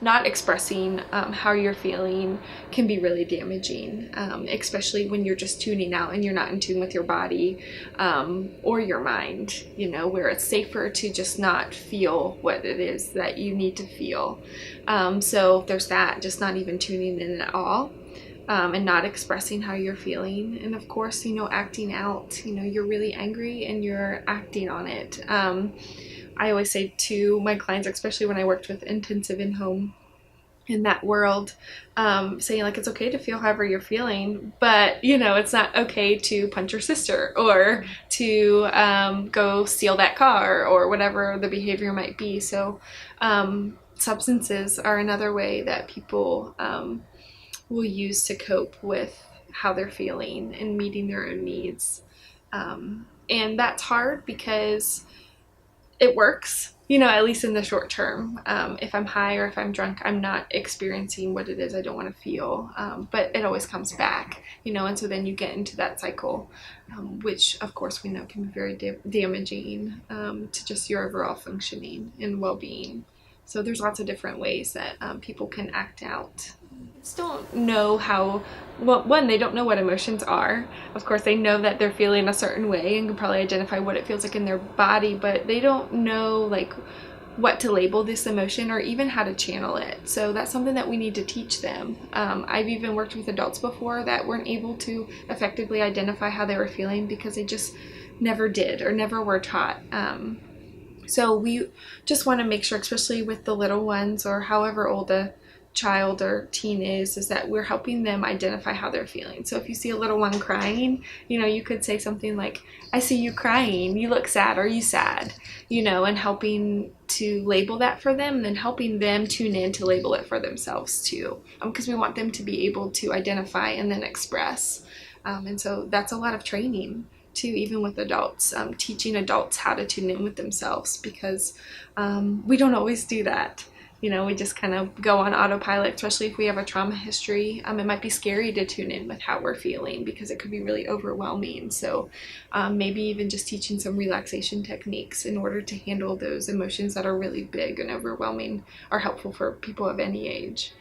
not expressing how you're feeling can be really damaging, especially when you're just tuning out and you're not in tune with your body or your mind, you know, where it's safer to just not feel what it is that you need to feel. So there's that, just not even tuning in at all. And not expressing how you're feeling. And of course, you know, acting out, you know, you're really angry and you're acting on it. I always say to my clients, especially when I worked with intensive in-home in that world, saying like, it's okay to feel however you're feeling, but you know, it's not okay to punch your sister or to go steal that car or whatever the behavior might be. So substances are another way that people will use to cope with how they're feeling and meeting their own needs. And that's hard because it works, you know, at least in the short term. If I'm high or if I'm drunk, I'm not experiencing what it is I don't want to feel, but it always comes back, you know, and so then you get into that cycle, which of course we know can be very damaging to just your overall functioning and well-being. So there's lots of different ways that people can act out. Just don't know how, well, one, they don't know what emotions are. Of course, they know that they're feeling a certain way and can probably identify what it feels like in their body, but they don't know like what to label this emotion or even how to channel it. So that's something that we need to teach them. I've even worked with adults before that weren't able to effectively identify how they were feeling because they just never did or never were taught. So we just want to make sure, especially with the little ones or however old a child or teen is that we're helping them identify how they're feeling. So if you see a little one crying, you know, you could say something like, I see you crying, you look sad, are you sad? You know, and helping to label that for them and then helping them tune in to label it for themselves too. Because we want them to be able to identify and then express. And so that's a lot of training too, even with adults, teaching adults how to tune in with themselves, because we don't always do that. You know, we just kind of go on autopilot, especially if we have a trauma history. It might be scary to tune in with how we're feeling because it could be really overwhelming. So maybe even just teaching some relaxation techniques in order to handle those emotions that are really big and overwhelming are helpful for people of any age.